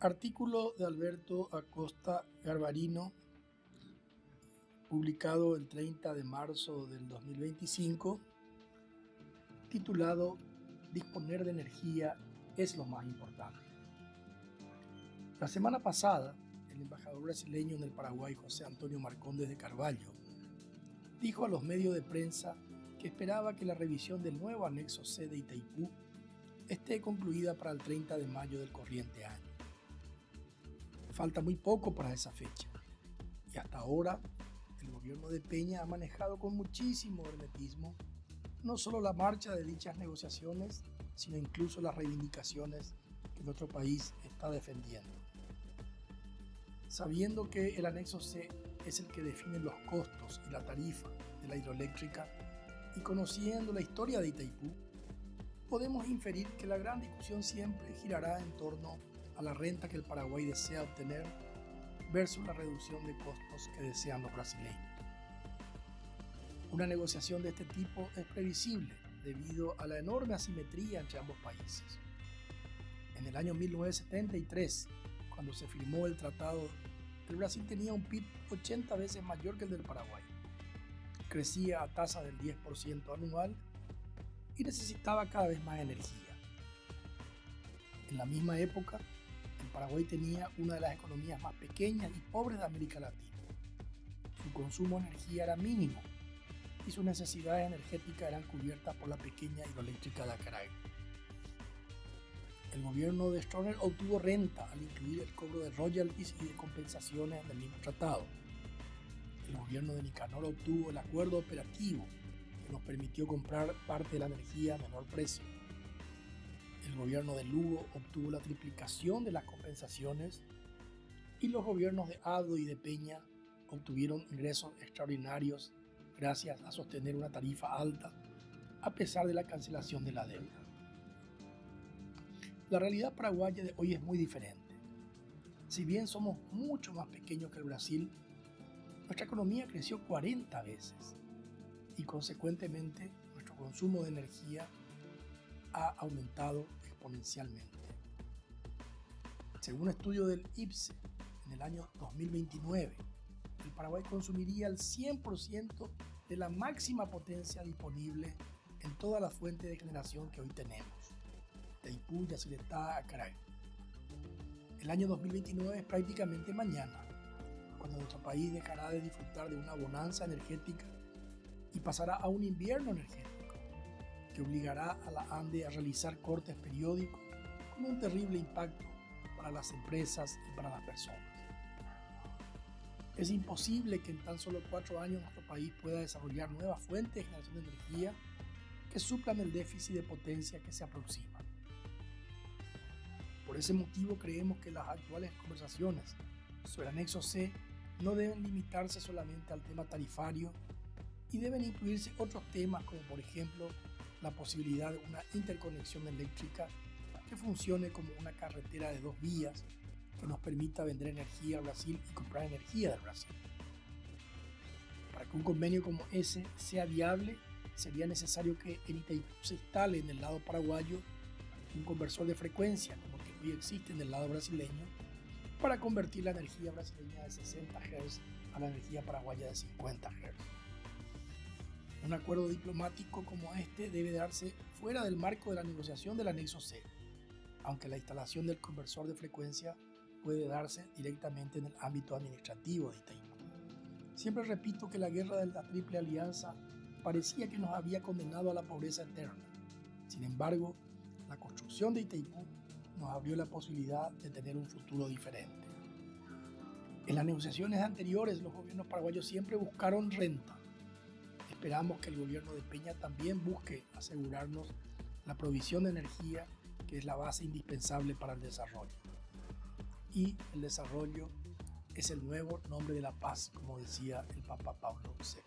Artículo de Alberto Acosta Garbarino, publicado el 30 de marzo del 2025, titulado Disponer de energía es lo más importante. La semana pasada, el embajador brasileño en el Paraguay, José Antonio Marcondes de Carvalho, dijo a los medios de prensa que esperaba que la revisión del nuevo anexo C de Itaipú esté concluida para el 30 de mayo del corriente año. Falta muy poco para esa fecha y hasta ahora el gobierno de Peña ha manejado con muchísimo hermetismo no solo la marcha de dichas negociaciones, sino incluso las reivindicaciones que nuestro país está defendiendo. Sabiendo que el anexo C es el que define los costos y la tarifa de la hidroeléctrica y conociendo la historia de Itaipú, podemos inferir que la gran discusión siempre girará en torno a la renta que el Paraguay desea obtener versus la reducción de costos que desean los brasileños. Una negociación de este tipo es previsible debido a la enorme asimetría entre ambos países. En el año 1973, cuando se firmó el tratado, el Brasil tenía un PIB 80 veces mayor que el del Paraguay. Crecía a tasa del 10% anual y necesitaba cada vez más energía. En la misma época, el Paraguay tenía una de las economías más pequeñas y pobres de América Latina. Su consumo de energía era mínimo y sus necesidades energéticas eran cubiertas por la pequeña hidroeléctrica de Acaraj. El gobierno de Stroessner obtuvo renta al incluir el cobro de royalties y de compensaciones del mismo tratado. El gobierno de Nicanor obtuvo el acuerdo operativo que nos permitió comprar parte de la energía a menor precio. El gobierno de Lugo obtuvo la triplicación de las compensaciones y los gobiernos de Ado y de Peña obtuvieron ingresos extraordinarios gracias a sostener una tarifa alta a pesar de la cancelación de la deuda. La realidad paraguaya de hoy es muy diferente. Si bien somos mucho más pequeños que el Brasil, nuestra economía creció 40 veces y consecuentemente nuestro consumo de energía ha aumentado exponencialmente. Según un estudio del IPCE, en el año 2029, el Paraguay consumiría el 100% de la máxima potencia disponible en toda la fuente de generación que hoy tenemos: Itaipú, Yacyretá, Acaraj. El año 2029 es prácticamente mañana, cuando nuestro país dejará de disfrutar de una bonanza energética y pasará a un invierno energético que obligará a la ANDE a realizar cortes periódicos con un terrible impacto para las empresas y para las personas. Es imposible que en tan solo 4 años nuestro país pueda desarrollar nuevas fuentes de generación de energía que suplan el déficit de potencia que se aproxima. Por ese motivo creemos que las actuales conversaciones sobre el anexo C no deben limitarse solamente al tema tarifario y deben incluirse otros temas como por ejemplo la posibilidad de una interconexión eléctrica que funcione como una carretera de 2 vías que nos permita vender energía al Brasil y comprar energía del Brasil. Para que un convenio como ese sea viable, sería necesario que en Itaipú se instale en el lado paraguayo un conversor de frecuencia como el que hoy existe en el lado brasileño para convertir la energía brasileña de 60 Hz a la energía paraguaya de 50 Hz. Un acuerdo diplomático como este debe darse fuera del marco de la negociación del anexo C, aunque la instalación del conversor de frecuencia puede darse directamente en el ámbito administrativo de Itaipú. Siempre repito que la guerra de la Triple Alianza parecía que nos había condenado a la pobreza eterna. Sin embargo, la construcción de Itaipú nos abrió la posibilidad de tener un futuro diferente. En las negociaciones anteriores, los gobiernos paraguayos siempre buscaron renta. Esperamos que el gobierno de Peña también busque asegurarnos la provisión de energía, que es la base indispensable para el desarrollo. Y el desarrollo es el nuevo nombre de la paz, como decía el Papa Pablo VI.